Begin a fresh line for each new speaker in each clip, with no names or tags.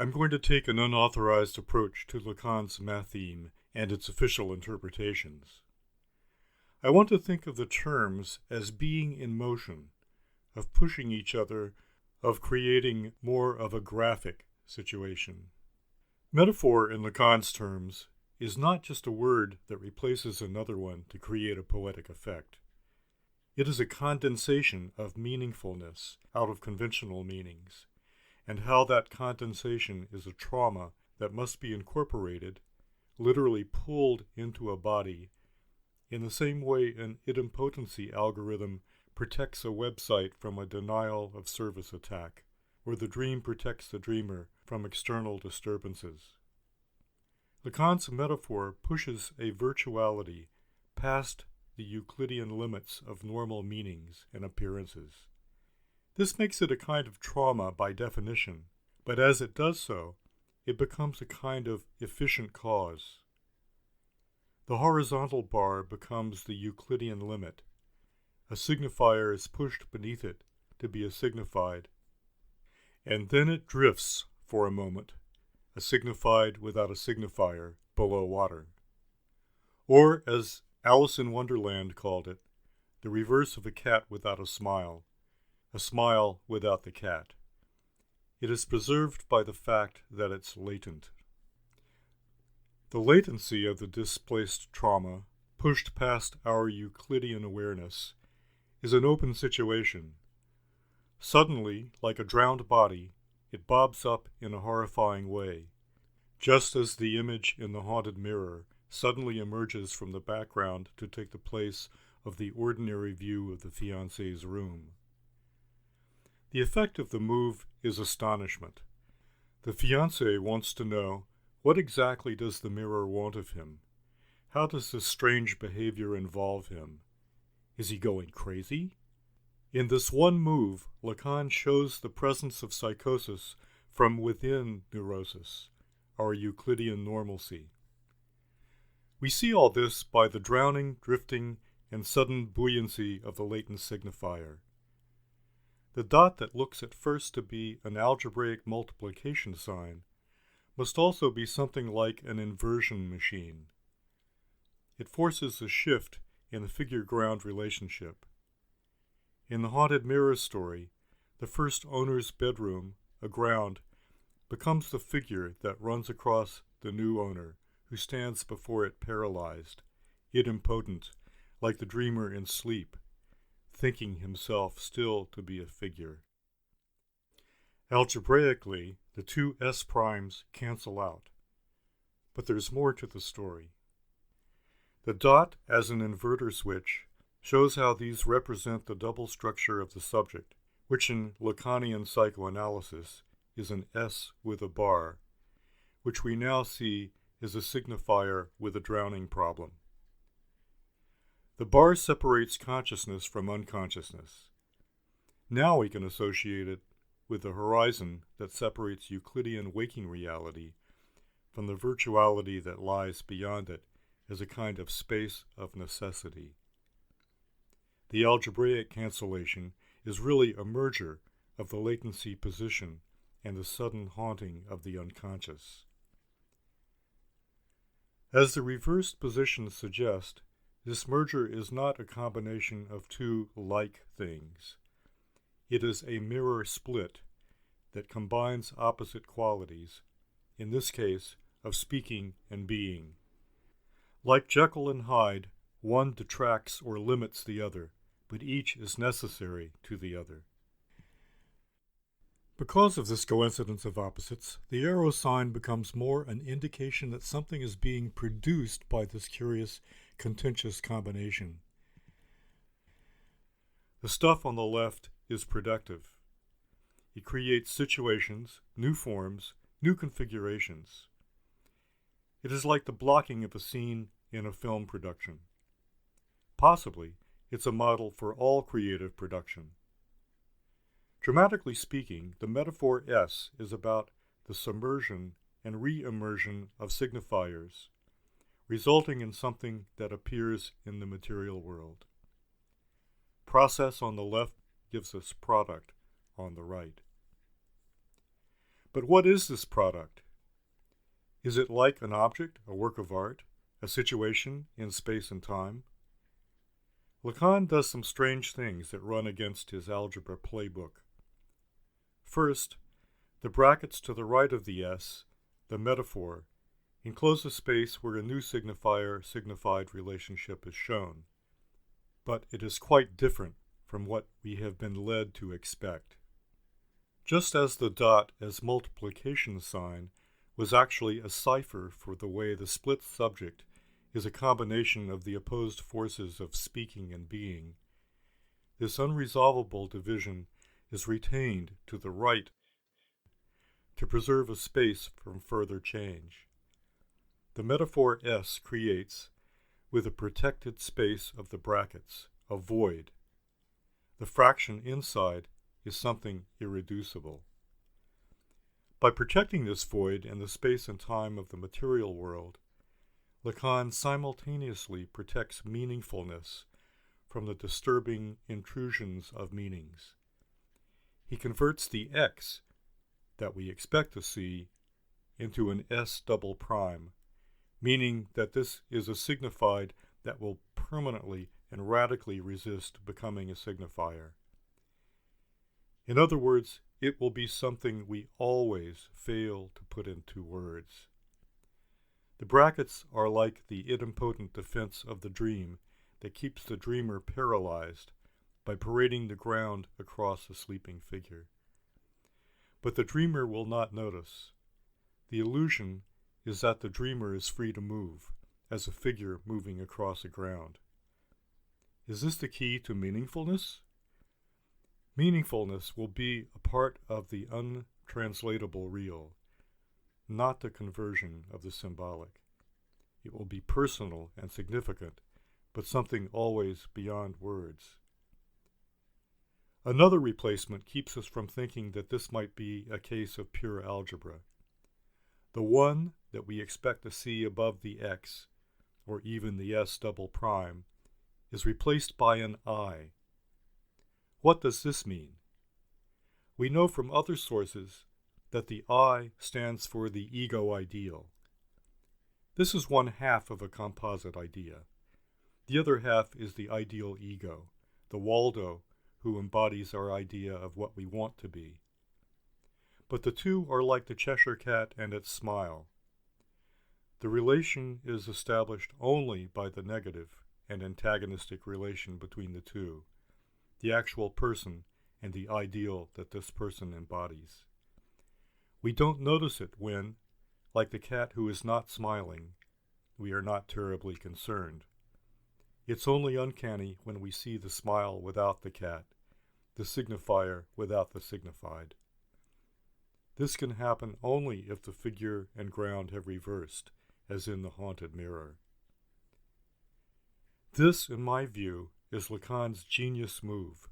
I'm going to take an unauthorized approach to Lacan's Matheme and its official interpretations. I want to think of the terms as being in motion, of pushing each other, of creating more of a graphic situation. Metaphor, in Lacan's terms, is not just a word that replaces another one to create a poetic effect. It is a condensation of meaningfulness out of conventional meanings, and how that condensation is a trauma that must be incorporated, literally pulled into a body, in the same way an idempotency algorithm protects a website from a denial of service attack, or the dream protects the dreamer from external disturbances. Lacan's metaphor pushes a virtuality past the Euclidean limits of normal meanings and appearances. This makes it a kind of trauma by definition, but as it does so, it becomes a kind of efficient cause. The horizontal bar becomes the Euclidean limit. A signifier is pushed beneath it to be a signified, and then it drifts for a moment, a signified without a signifier, below water. Or, as Alice in Wonderland called it, the reverse of a cat without a smile without the cat. It is preserved by the fact that it's latent. The latency of the displaced trauma, pushed past our Euclidean awareness, is an open situation. Suddenly, like a drowned body, it bobs up in a horrifying way, just as the image in the haunted mirror suddenly emerges from the background to take the place of the ordinary view of the fiancé's room. The effect of the move is astonishment. The fiancé wants to know, what exactly does the mirror want of him? How does this strange behavior involve him? Is he going crazy? In this one move, Lacan shows the presence of psychosis from within neurosis, our Euclidean normalcy. We see all this by the drowning, drifting, and sudden buoyancy of the latent signifier. The dot that looks at first to be an algebraic multiplication sign must also be something like an inversion machine. It forces a shift in the figure-ground relationship. In the haunted mirror story, the first owner's bedroom, a ground, becomes the figure that runs across the new owner, who stands before it paralyzed, idempotent, like the dreamer in sleep, thinking himself still to be a figure. Algebraically, the two S primes cancel out, but there's more to the story. The dot as an inverter switch shows how these represent the double structure of the subject, which in Lacanian psychoanalysis is an S with a bar, which we now see is a signifier with a drowning problem. The bar separates consciousness from unconsciousness. Now we can associate it with the horizon that separates Euclidean waking reality from the virtuality that lies beyond it as a kind of space of necessity. The algebraic cancellation is really a merger of the latency position and the sudden haunting of the unconscious. As the reversed positions suggest, this merger is not a combination of two like things. It is a mirror split that combines opposite qualities, in this case, of speaking and being. Like Jekyll and Hyde, one detracts or limits the other, but each is necessary to the other. Because of this coincidence of opposites, the arrow sign becomes more an indication that something is being produced by this curious, contentious combination. The stuff on the left is productive. It creates situations, new forms, new configurations. It is like the blocking of a scene in a film production. Possibly, it's a model for all creative production. Dramatically speaking, the metaphor S is about the submersion and re-immersion of signifiers, resulting in something that appears in the material world. Process on the left gives us product on the right. But what is this product? Is it like an object, a work of art, a situation in space and time? Lacan does some strange things that run against his algebra playbook. First, the brackets to the right of the S, the metaphor, enclose a space where a new signifier-signified relationship is shown. But it is quite different from what we have been led to expect. Just as the dot as multiplication sign was actually a cipher for the way the split subject is a combination of the opposed forces of speaking and being, this unresolvable division is retained to the right to preserve a space from further change. The metaphor S creates, with a protected space of the brackets, a void. The fraction inside is something irreducible. By protecting this void and the space and time of the material world, Lacan simultaneously protects meaningfulness from the disturbing intrusions of meanings. He converts the X that we expect to see into an S double prime, meaning that this is a signified that will permanently and radically resist becoming a signifier. In other words, it will be something we always fail to put into words. The brackets are like the idempotent defense of the dream that keeps the dreamer paralyzed by parading the ground across a sleeping figure. But the dreamer will not notice. The illusion is that the dreamer is free to move, as a figure moving across a ground. Is this the key to meaningfulness? Meaningfulness will be a part of the untranslatable real, not the conversion of the symbolic. It will be personal and significant, but something always beyond words. Another replacement keeps us from thinking that this might be a case of pure algebra. The one that we expect to see above the X, or even the S double prime, is replaced by an I. What does this mean? We know from other sources that the I stands for the ego ideal. This is one half of a composite idea. The other half is the ideal ego, the Waldo who embodies our idea of what we want to be. But the two are like the Cheshire Cat and its smile. The relation is established only by the negative and antagonistic relation between the two, the actual person and the ideal that this person embodies. We don't notice it when, like the cat who is not smiling, we are not terribly concerned. It's only uncanny when we see the smile without the cat, the signifier without the signified. This can happen only if the figure and ground have reversed, as in the haunted mirror. This, in my view, is Lacan's genius move.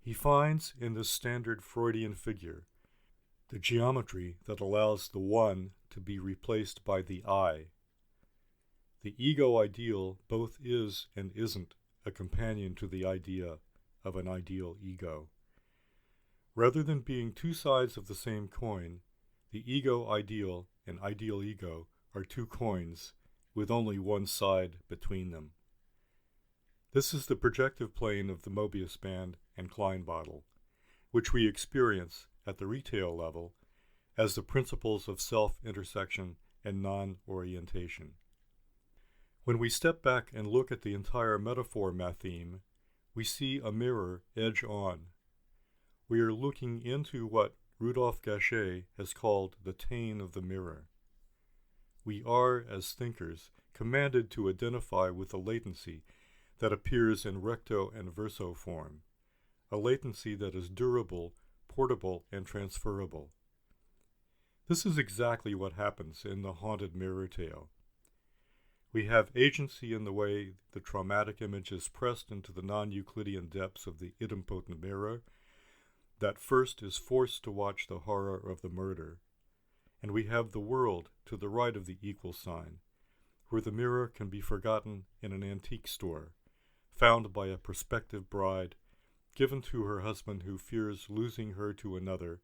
He finds in this standard Freudian figure the geometry that allows the one to be replaced by the I. The ego ideal both is and isn't a companion to the idea of an ideal ego. Rather than being two sides of the same coin, the ego ideal and ideal ego are two coins with only one side between them. This is the projective plane of the Mobius band and Klein bottle, which we experience at the retail level as the principles of self-intersection and non-orientation. When we step back and look at the entire metaphor Matheme, we see a mirror edge on. We are looking into what Rudolf Gachet has called the tane of the mirror. We are, as thinkers, commanded to identify with the latency that appears in recto and verso form, a latency that is durable, portable, and transferable. This is exactly what happens in the haunted mirror tale. We have agency in the way the traumatic image is pressed into the non-Euclidean depths of the idempotent mirror that first is forced to watch the horror of the murder, and we have the world to the right of the equal sign, where the mirror can be forgotten in an antique store, found by a prospective bride, given to her husband who fears losing her to another,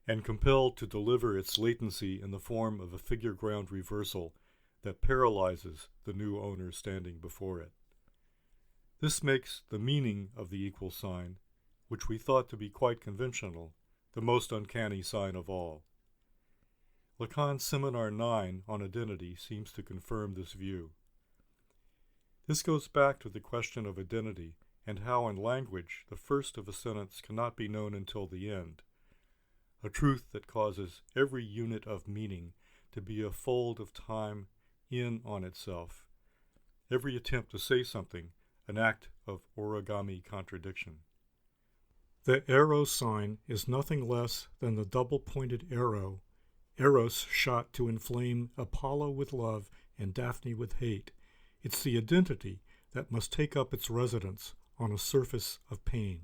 and compelled to deliver its latency in the form of a figure-ground reversal that paralyzes the new owner standing before it. This makes the meaning of the equal sign, which we thought to be quite conventional, the most uncanny sign of all. Lacan's Seminar 9 on identity seems to confirm this view. This goes back to the question of identity and how in language the first of a sentence cannot be known until the end, a truth that causes every unit of meaning to be a fold of time in on itself, every attempt to say something an act of origami contradiction. The arrow sign is nothing less than the double-pointed arrow, Eros shot to inflame Apollo with love and Daphne with hate. It's the identity that must take up its residence on a surface of pain.